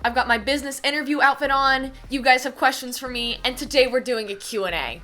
I've got my business interview outfit on, you guys have questions for me, and today we're doing a Q&A.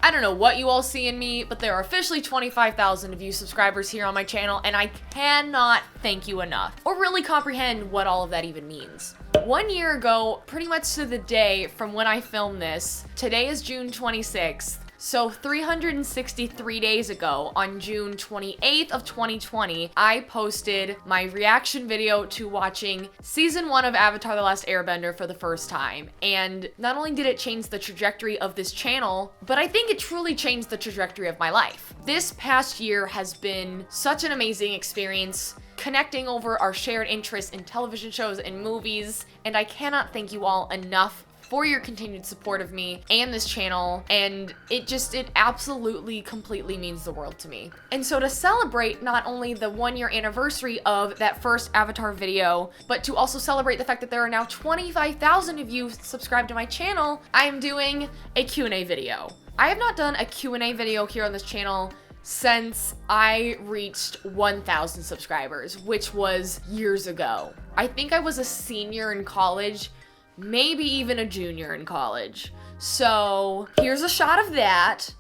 I don't know what you all see in me, but there are officially 25,000 of you subscribers here on my channel, and I cannot thank you enough, or really comprehend what all of that even means. 1 year ago, pretty much to the day from when I filmed this, today is June 26th, so 363 days ago, on June 28th of 2020, I posted my reaction video to watching Season 1 of Avatar: The Last Airbender for the first time. And not only did it change the trajectory of this channel, but I think it truly changed the trajectory of my life. This past year has been such an amazing experience, connecting over our shared interests in television shows and movies, and I cannot thank you all enough for your continued support of me and this channel, and it absolutely completely means the world to me. And so to celebrate not only the 1 year anniversary of that first Avatar video, but to also celebrate the fact that there are now 25,000 of you subscribed to my channel, I am doing a Q&A video. I have not done a Q&A video here on this channel since I reached 1,000 subscribers, which was years ago. I think I was a senior in college, maybe even a junior in college. So here's a shot of that.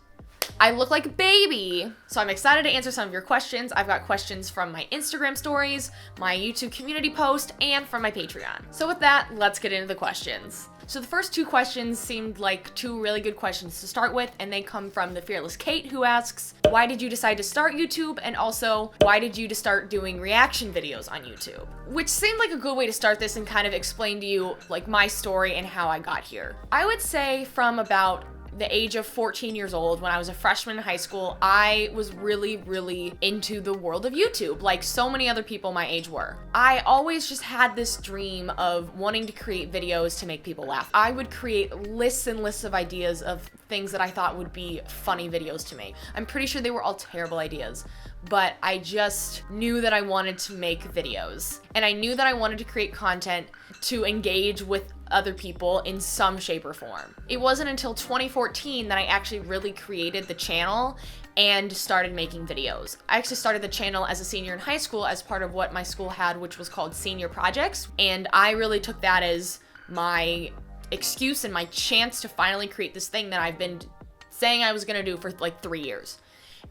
I look like a baby. So I'm excited to answer some of your questions. I've got questions from my Instagram stories, my YouTube community post, and from my Patreon. So with that, let's get into the questions. So the first two questions seemed like two really good questions to start with, and they come from the Fearless Kate, who asks, why did you decide to start YouTube? And also, why did you start doing reaction videos on YouTube? Which seemed like a good way to start this and kind of explain to you like my story and how I got here. I would say from about the age of 14 years old, when I was a freshman in high school, I was really into the world of YouTube, like so many other people my age were. I always just had this dream of wanting to create videos to make people laugh. I would create lists and lists of ideas of things that I thought would be funny videos to make. I'm pretty sure they were all terrible ideas, but I just knew that I wanted to make videos. And I knew that I wanted to create content to engage with other people in some shape or form. It wasn't until 2014 that I actually really created the channel and started making videos. I actually started the channel as a senior in high school as part of what my school had, which was called Senior Projects. And I really took that as my excuse and my chance to finally create this thing that I've been saying I was gonna do for like 3 years.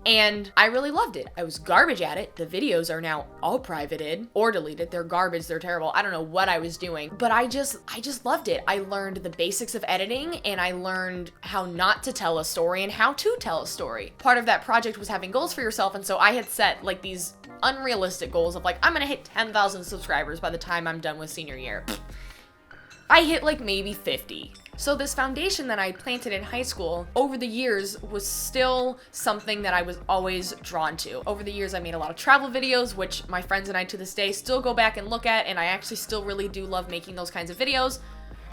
And I really loved it. I was garbage at it. The videos are now all privated or deleted. They're garbage, they're terrible. I don't know what I was doing, but I just loved it. I learned the basics of editing, and I learned how not to tell a story and how to tell a story. Part of that project was having goals for yourself, and so I had set like these unrealistic goals of like, I'm gonna hit 10,000 subscribers by the time I'm done with senior year. I hit like maybe 50. So this foundation that I planted in high school over the years was still something that I was always drawn to. Over the years, I made a lot of travel videos, which my friends and I to this day still go back and look at, and I actually still really do love making those kinds of videos.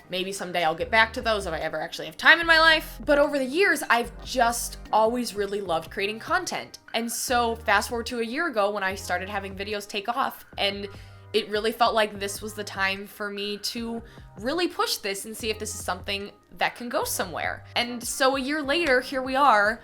Maybe someday I'll get back to those if I ever actually have time in my life. But over the years, I've just always really loved creating content. And so fast forward to a year ago when I started having videos take off, and it really felt like this was the time for me to really push this and see if this is something that can go somewhere. And so a year later, here we are.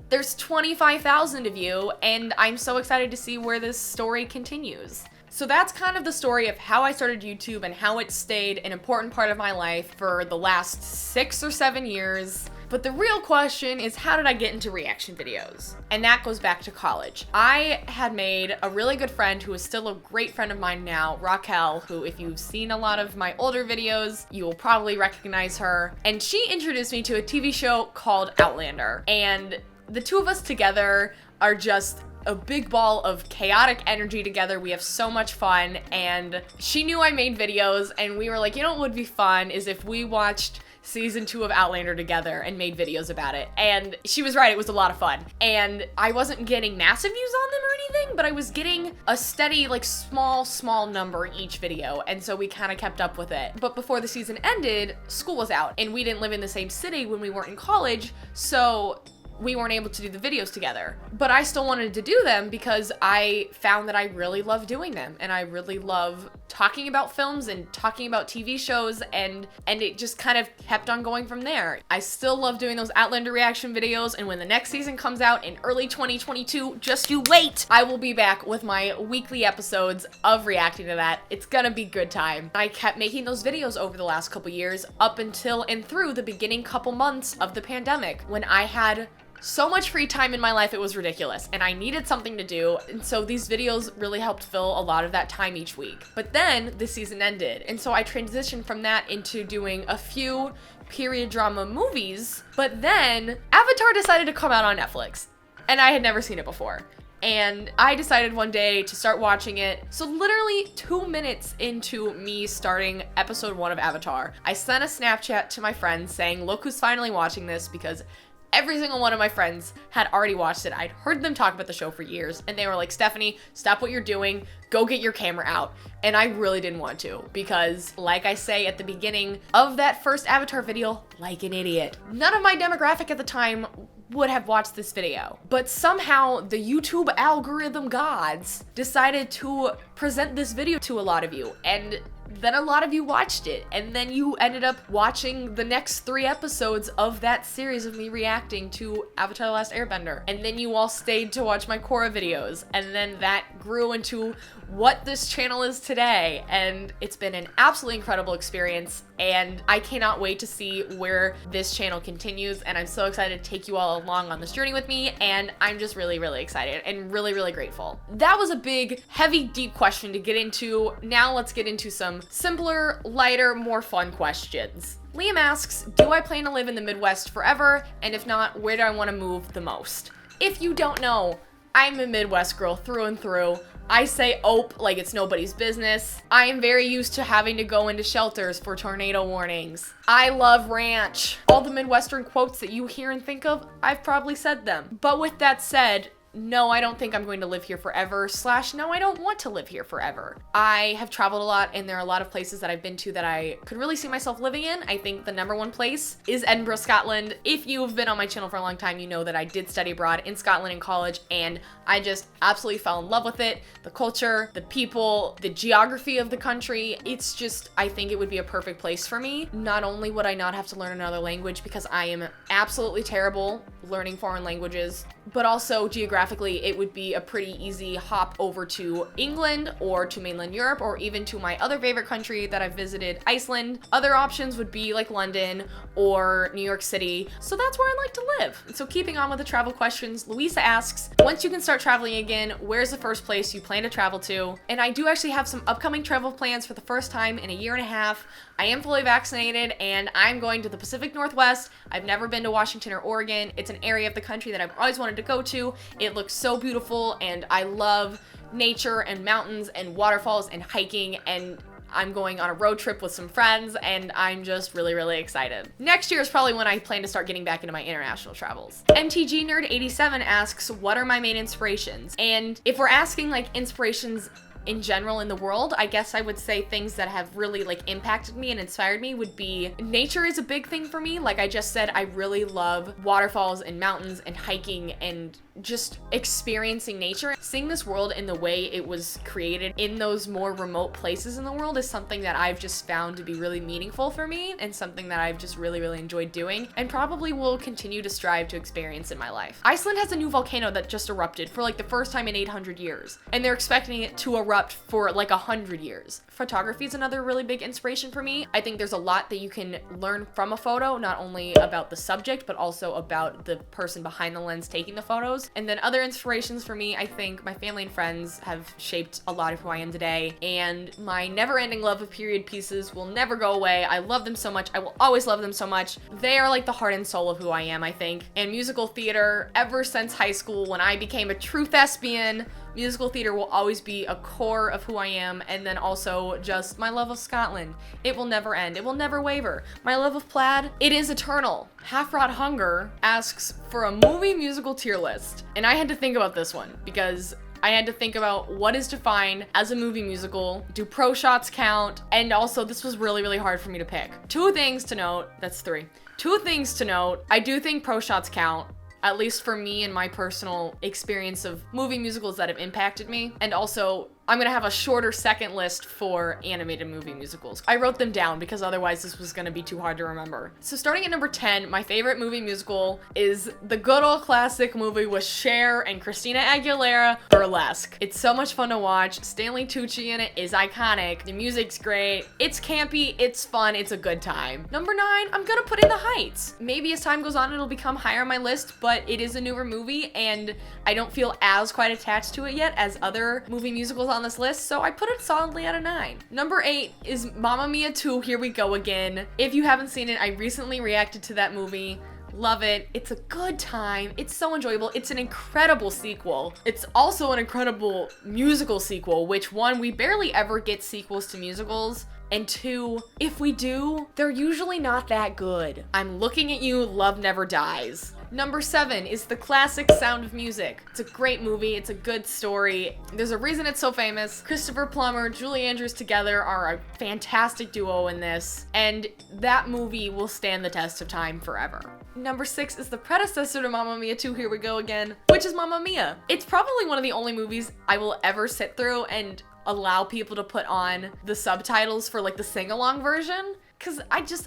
There's 25,000 of you, and I'm so excited to see where this story continues. So that's kind of the story of how I started YouTube and how it stayed an important part of my life for the last 6 or 7 years. But the real question is, how did I get into reaction videos? And that goes back to college. I had made a really good friend who is still a great friend of mine now, Raquel, who if you've seen a lot of my older videos, you will probably recognize her. And she introduced me to a TV show called Outlander. And the two of us together are just a big ball of chaotic energy together. We have so much fun, and she knew I made videos, and we were like, you know what would be fun is if we watched season 2 of Outlander together and made videos about it. And she was right, it was a lot of fun. And I wasn't getting massive views on them or anything, but I was getting a steady, like small number in each video. And so we kind of kept up with it. But before the season ended, school was out, and we didn't live in the same city when we weren't in college. So we weren't able to do the videos together. But I still wanted to do them because I found that I really love doing them, and I really love talking about films and talking about TV shows, and it just kind of kept on going from there. I still love doing those Outlander reaction videos, and when the next season comes out in early 2022, just you wait, I will be back with my weekly episodes of reacting to that. It's gonna be good time. I kept making those videos over the last couple years up until and through the beginning couple months of the pandemic, when I had so much free time in my life, it was ridiculous, and I needed something to do, and so these videos really helped fill a lot of that time each week. But then the season ended, and so I transitioned from that into doing a few period drama movies, but then Avatar decided to come out on Netflix, and I had never seen it before. And I decided one day to start watching it. So literally 2 minutes into me starting episode 1 of Avatar, I sent a Snapchat to my friends saying, look who's finally watching this, because every single one of my friends had already watched it. I'd heard them talk about the show for years, and they were like, Stephanie, stop what you're doing, go get your camera out. And I really didn't want to, because like I say at the beginning of that first Avatar video, like an idiot, none of my demographic at the time would have watched this video. But somehow the YouTube algorithm gods decided to present this video to a lot of you, and then a lot of you watched it, and then you ended up watching the next 3 episodes of that series of me reacting to Avatar: The Last Airbender, and then you all stayed to watch my Korra videos, and then that grew into what this channel is today, and it's been an absolutely incredible experience, and I cannot wait to see where this channel continues, and I'm so excited to take you all along on this journey with me, and I'm just really, really excited and really, really grateful. That was a big, heavy, deep question to get into. Now let's get into some simpler, lighter, more fun questions. Liam asks, do I plan to live in the Midwest forever? And if not, where do I want to move the most? If you don't know, I'm a Midwest girl through and through. I say ope like it's nobody's business. I am very used to having to go into shelters for tornado warnings. I love ranch. All the Midwestern quotes that you hear and think of, I've probably said them. But with that said, no, I don't think I'm going to live here forever, / no, I don't want to live here forever. I have traveled a lot, and there are a lot of places that I've been to that I could really see myself living in. I think the #1 place is Edinburgh, Scotland. If you've been on my channel for a long time, you know that I did study abroad in Scotland in college, and I just absolutely fell in love with it. The culture, the people, the geography of the country. It's just, I think it would be a perfect place for me. Not only would I not have to learn another language, because I am absolutely terrible learning foreign languages, but also geographically, it would be a pretty easy hop over to England or to mainland Europe, or even to my other favorite country that I've visited, Iceland. Other options would be like London or New York City. So that's where I like to live. And so keeping on with the travel questions, Louisa asks, once you can start traveling again, where's the first place you plan to travel to? And I do actually have some upcoming travel plans for the first time in a year and a half. I am fully vaccinated, and I'm going to the Pacific Northwest. I've never been to Washington or Oregon. It's an area of the country that I've always wanted to go to. It looks so beautiful, and I love nature and mountains and waterfalls and hiking, and I'm going on a road trip with some friends, and I'm just really, really excited. Next year is probably when I plan to start getting back into my international travels. MTG Nerd 87 asks, what are my main inspirations? And if we're asking like inspirations in general in the world, I guess I would say things that have really like impacted me and inspired me would be, nature is a big thing for me. Like I just said, I really love waterfalls and mountains and hiking and just experiencing nature. Seeing this world in the way it was created in those more remote places in the world is something that I've just found to be really meaningful for me, and something that I've just really, really enjoyed doing, and probably will continue to strive to experience in my life. Iceland has a new volcano that just erupted for like the first time in 800 years, and they're expecting it to erupt for like 100 years. Photography is another really big inspiration for me. I think there's a lot that you can learn from a photo, not only about the subject, but also about the person behind the lens taking the photos. And then other inspirations for me, I think my family and friends have shaped a lot of who I am today, and my never-ending love of period pieces will never go away. I love them so much. I will always love them so much. They are like the heart and soul of who I am, I think. And musical theater, ever since high school when I became a true thespian, musical theater will always be a core of who I am, and then also just my love of Scotland. It will never end. It will never waver. My love of plaid, it is eternal. Half Rot Hunger asks for a movie musical tier list, and I had to think about this one because I had to think about what is defined as a movie musical. Do pro shots count? And also, this was really, really hard for me to pick. 2 things to note. That's 3. 2 things to note. I do think pro shots count, at least for me and my personal experience of movie musicals that have impacted me. And also, I'm gonna have a shorter second list for animated movie musicals. I wrote them down because otherwise this was gonna be too hard to remember. So starting at number 10, my favorite movie musical is the good old classic movie with Cher and Christina Aguilera, Burlesque. It's so much fun to watch. Stanley Tucci in it is iconic. The music's great. It's campy, it's fun, it's a good time. Number 9, I'm gonna put in The Heights. Maybe as time goes on, it'll become higher on my list, but it is a newer movie and I don't feel as quite attached to it yet as other movie musicals on this list, so I put it solidly at a 9. Number 8 is Mamma Mia 2, Here We Go Again. If you haven't seen it, I recently reacted to that movie. Love it. It's a good time. It's so enjoyable. It's an incredible sequel. It's also an incredible musical sequel, which one, we barely ever get sequels to musicals. And 2, if we do, they're usually not that good. I'm Looking at You, Love Never Dies. Number 7 is the classic Sound of Music. It's a great movie. It's a good story. There's a reason it's so famous. Christopher Plummer, Julie Andrews together are a fantastic duo in this, and that movie will stand the test of time forever. Number 6 is the predecessor to Mamma Mia 2, Here We Go Again, which is Mamma Mia. It's probably one of the only movies I will ever sit through and allow people to put on the subtitles for like the sing-along version. Cause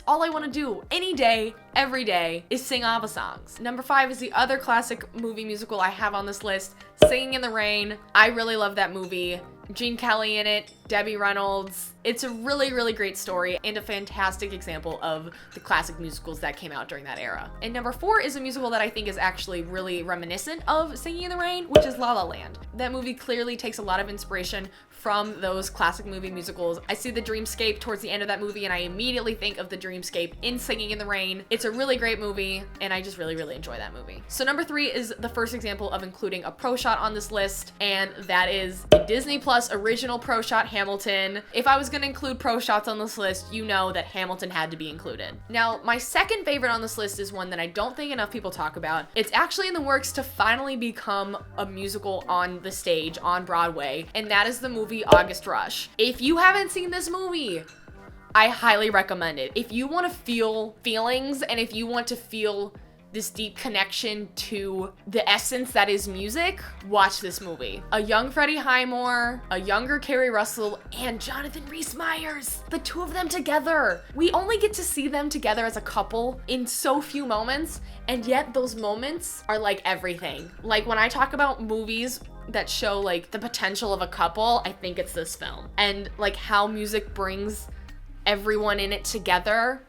all I wanna do any day, every day, is sing ABBA songs. Number 5 is the other classic movie musical I have on this list, Singing in the Rain. I really love that movie. Gene Kelly in it, Debbie Reynolds. It's a really, really great story and a fantastic example of the classic musicals that came out during that era. And number 4 is a musical that I think is actually really reminiscent of Singing in the Rain, which is La La Land. That movie clearly takes a lot of inspiration from those classic movie musicals. I see the dreamscape towards the end of that movie and I immediately think of the dreamscape in Singing in the Rain. It's a really great movie and I just really, really enjoy that movie. So number 3 is the first example of including a pro shot on this list, and that is the Disney Plus original pro shot Hamilton. If I was gonna include pro shots on this list, you know that Hamilton had to be included. Now, my second favorite on this list is one that I don't think enough people talk about. It's actually in the works to finally become a musical on the stage, on Broadway, and that is the movie August Rush. If you haven't seen this movie, I highly recommend it. If you want to feel feelings and if you want to feel this deep connection to the essence that is music, watch this movie. A young Freddie Highmore, a younger Kerry Russell, and Jonathan Rhys-Meyers. The two of them together. We only get to see them together as a couple in so few moments, and yet those moments are like everything. Like when I talk about movies that show like the potential of a couple, I think it's this film. And like how music brings everyone in it together,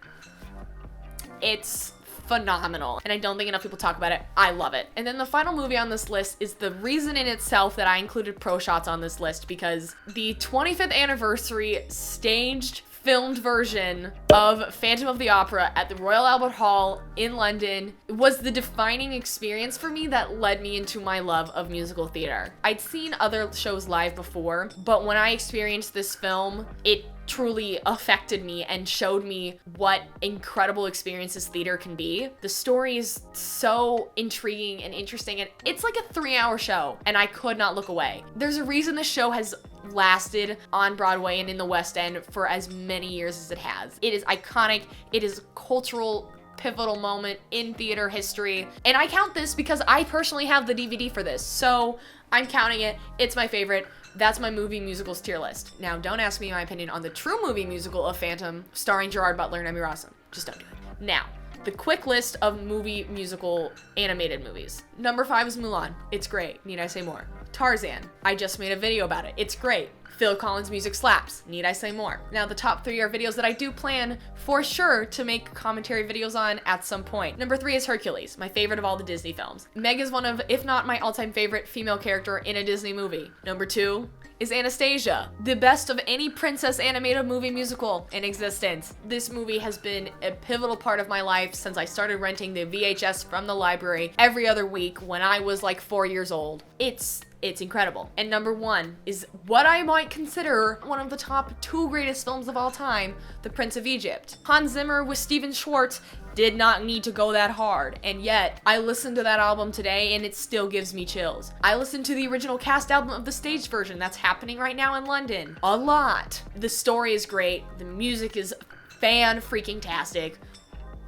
it's phenomenal. And I don't think enough people talk about it. I love it. And then the final movie on this list is the reason in itself that I included pro shots on this list, because the 25th anniversary staged filmed version of Phantom of the Opera at the Royal Albert Hall in London was the defining experience for me that led me into my love of musical theater. I'd seen other shows live before, but when I experienced this film, it truly affected me and showed me what incredible experiences theater can be. The story is so intriguing and interesting, and it's like a 3-hour show, and I could not look away. There's a reason the show has lasted on Broadway and in the West End for as many years as it has. It is iconic. It is a cultural pivotal moment in theater history, and I count this because I personally have the DVD for this, so I'm counting it. It's my favorite. That's my movie musicals tier list. Now, don't ask me my opinion on the true movie musical of Phantom, starring Gerard Butler and Emmy Rossum. Just don't do it. Now, the quick list of movie musical animated movies. Number 5 is Mulan. It's great. Need I say more? Tarzan. I just made a video about it. It's great. Phil Collins' music slaps. Need I say more? Now, the top 3 are videos that I do plan for sure to make commentary videos on at some point. Number 3 is Hercules, my favorite of all the Disney films. Meg is one of, if not my all-time favorite female character in a Disney movie. Number 2 is Anastasia, the best of any princess animated movie musical in existence. This movie has been a pivotal part of my life since I started renting the VHS from the library every other week when I was like 4 years old. It's incredible. And number 1 is what I might consider one of the top 2 greatest films of all time, The Prince of Egypt. Hans Zimmer with Steven Schwartz did not need to go that hard, and yet I listened to that album today and it still gives me chills. I listened to the original cast album of the stage version that's happening right now in London a lot. The story is great. The music is fan-freaking-tastic.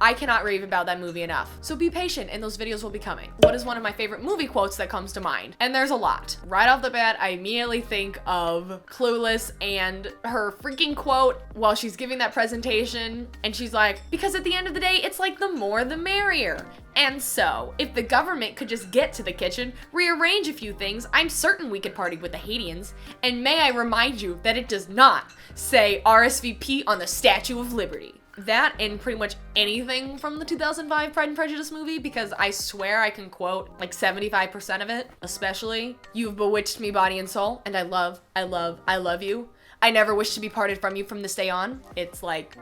I cannot rave about that movie enough. So be patient and those videos will be coming. What is one of my favorite movie quotes that comes to mind? And there's a lot. Right off the bat, I immediately think of Clueless and her freaking quote while she's giving that presentation. And she's like, because at the end of the day, it's like the more the merrier. And so, if the government could just get to the kitchen, rearrange a few things, I'm certain we could party with the Haitians. And may I remind you that it does not say RSVP on the Statue of Liberty. That and pretty much anything from the 2005 Pride and Prejudice movie, because I swear I can quote like 75% of it, especially, "You've bewitched me body and soul, and I love you. I never wish to be parted from you from this day on." It's like,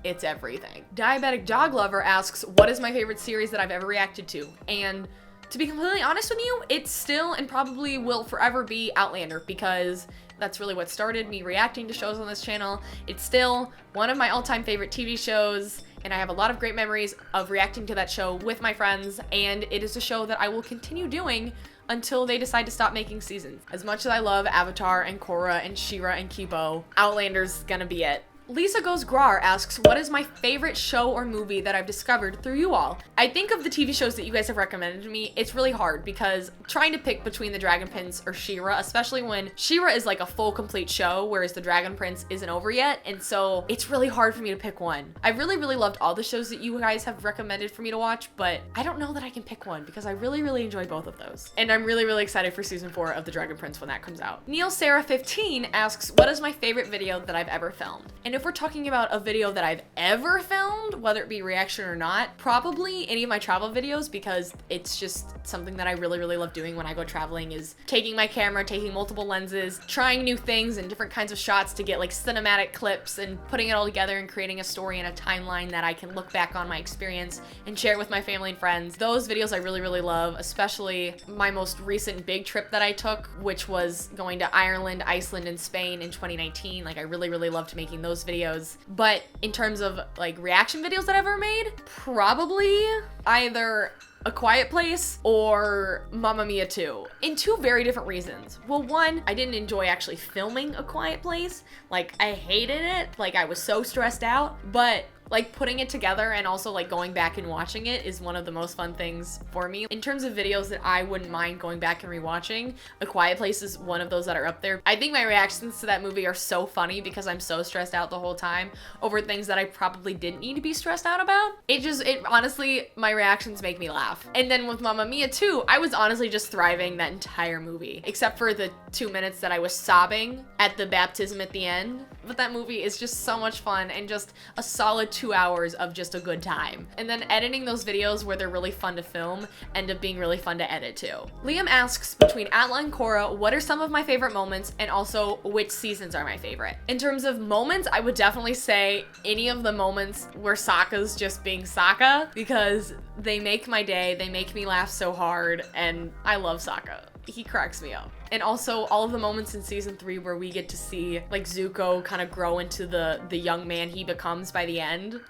it's everything. Diabetic Dog Lover asks, what is my favorite series that I've ever reacted to? And to be completely honest with you, it's still and probably will forever be Outlander, because that's really what started me reacting to shows on this channel. It's still one of my all-time favorite TV shows, and I have a lot of great memories of reacting to that show with my friends, and it is a show that I will continue doing until they decide to stop making seasons. As much as I love Avatar and Korra and She-Ra and Kibo, Outlander's gonna be it. Lisa Goes Grar asks, what is my favorite show or movie that I've discovered through you all? I think of the TV shows that you guys have recommended to me, it's really hard because trying to pick between The Dragon Prince or She-Ra, especially when She-Ra is like a full complete show, whereas The Dragon Prince isn't over yet, and so it's really hard for me to pick one. I really loved all the shows that you guys have recommended for me to watch, but I don't know that I can pick one because I really enjoyed both of those. And I'm really excited for season 4 of The Dragon Prince when that comes out. Neil Sarah 15 asks, what is my favorite video that I've ever filmed? And if we're talking about a video that I've ever filmed, whether it be reaction or not, probably any of my travel videos, because it's just something that I really love doing when I go traveling, is taking my camera, taking multiple lenses, trying new things and different kinds of shots to get like cinematic clips and putting it all together and creating a story and a timeline that I can look back on my experience and share it with my family and friends. Those videos I really love, especially my most recent big trip that I took, which was going to Ireland, Iceland, and Spain in 2019. Like, I really loved making those videos. But in terms of like reaction videos that I've ever made, probably either A Quiet Place or Mamma Mia 2, in two very different reasons. Well, one, I didn't enjoy actually filming A Quiet Place. Like, I hated it. Like, I was so stressed out, but like putting it together and also like going back and watching it is one of the most fun things for me. In terms of videos that I wouldn't mind going back and rewatching, A Quiet Place is one of those that are up there. I think my reactions to that movie are so funny because I'm so stressed out the whole time over things that I probably didn't need to be stressed out about. It honestly, my reactions make me laugh. And then with Mamma Mia 2, I was honestly just thriving that entire movie, except for the 2 minutes that I was sobbing at the baptism at the end. But that movie is just so much fun and just a solid 2 hours of just a good time. And then editing those videos where they're really fun to film end up being really fun to edit too. Liam asks, between ALTA and Korra, what are some of my favorite moments, and also which seasons are my favorite? In terms of moments, I would definitely say any of the moments where Sokka's just being Sokka, because they make my day, they make me laugh so hard, and I love Sokka. He cracks me up. And also all of the moments in season 3 where we get to see like Zuko kind of grow into the young man he becomes by the end.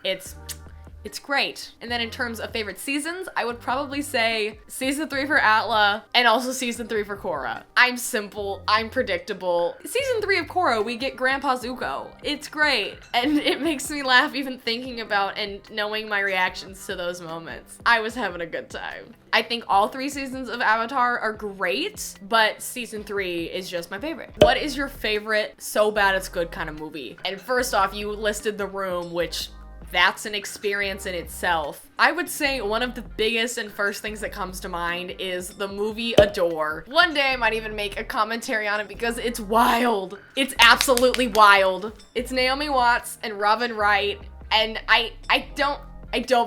It's great. And then in terms of favorite seasons, I would probably say season 3 for ALTA and also season 3 for Korra. I'm simple, I'm predictable. Season 3 of Korra, we get Grandpa Zuko. It's great. And it makes me laugh even thinking about and knowing my reactions to those moments. I was having a good time. I think all 3 seasons of Avatar are great, but season 3 is just my favorite. What is your favorite so bad it's good kind of movie? And first off, you listed The Room, which that's an experience in itself. I would say one of the biggest and first things that comes to mind is the movie Adore. One day I might even make a commentary on it because it's wild. It's absolutely wild. It's Naomi Watts and Robin Wright, and I don't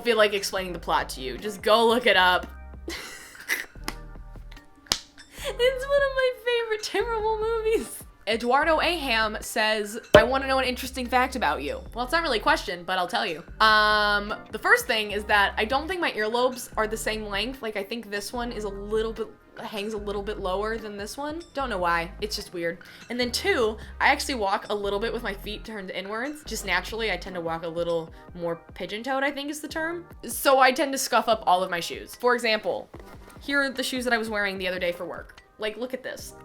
feel like explaining the plot to you. Just go look it up. It's one of my favorite terrible movies. Eduardo Aham says, I want to know an interesting fact about you. Well, it's not really a question, but I'll tell you. The first thing is that I don't think my earlobes are the same length. Like, I think this one is hangs a little bit lower than this one. Don't know why. It's just weird. And then 2, I actually walk a little bit with my feet turned inwards. Just naturally, I tend to walk a little more pigeon-toed, I think is the term. So I tend to scuff up all of my shoes. For example, here are the shoes that I was wearing the other day for work. Like, look at this.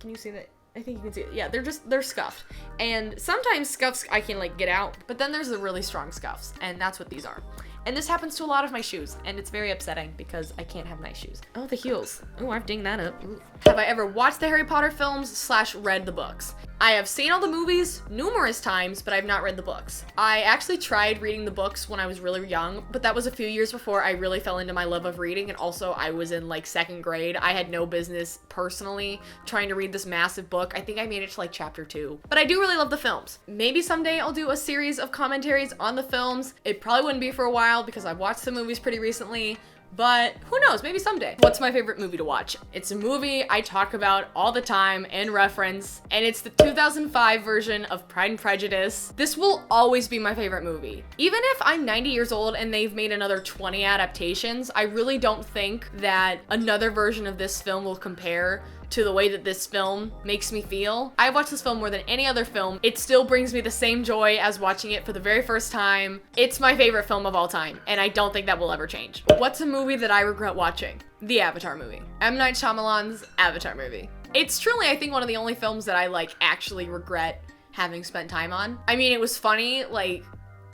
Can you see that? I think you can see it. Yeah, they're scuffed. And sometimes scuffs I can like get out, but then there's the really strong scuffs, and that's what these are. And this happens to a lot of my shoes, and it's very upsetting because I can't have nice shoes. Oh, the heels. Oh, I've dinged that up. Ooh. Have I ever watched the Harry Potter films / read the books? I have seen all the movies numerous times, but I've not read the books. I actually tried reading the books when I was really young, but that was a few years before I really fell into my love of reading, and also I was in like 2nd grade. I had no business personally trying to read this massive book. I think I made it to like chapter 2. But I do really love the films. Maybe someday I'll do a series of commentaries on the films. It probably wouldn't be for a while because I've watched the movies pretty recently. But who knows, maybe someday. What's my favorite movie to watch? It's a movie I talk about all the time and reference, and it's the 2005 version of Pride and Prejudice. This will always be my favorite movie. Even if I'm 90 years old and they've made another 20 adaptations, I really don't think that another version of this film will compare to the way that this film makes me feel. I've watched this film more than any other film. It still brings me the same joy as watching it for the very first time. It's my favorite film of all time, and I don't think that will ever change. What's a movie that I regret watching? The Avatar movie. M. Night Shyamalan's Avatar movie. It's truly, I think, one of the only films that I like actually regret having spent time on. I mean, it was funny, like,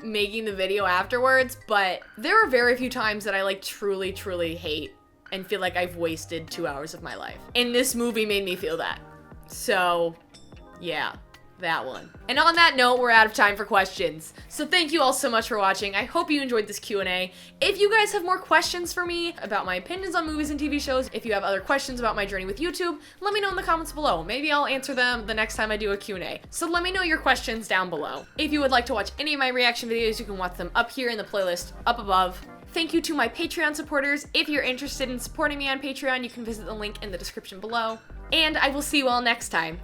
making the video afterwards, but there are very few times that I like truly hate and feel like I've wasted 2 hours of my life. And this movie made me feel that. So, yeah, that one. And on that note, we're out of time for questions. So thank you all so much for watching. I hope you enjoyed this Q&A. If you guys have more questions for me about my opinions on movies and TV shows, if you have other questions about my journey with YouTube, let me know in the comments below. Maybe I'll answer them the next time I do a Q&A. So let me know your questions down below. If you would like to watch any of my reaction videos, you can watch them up here in the playlist up above. Thank you to my Patreon supporters. If you're interested in supporting me on Patreon, you can visit the link in the description below. And I will see you all next time.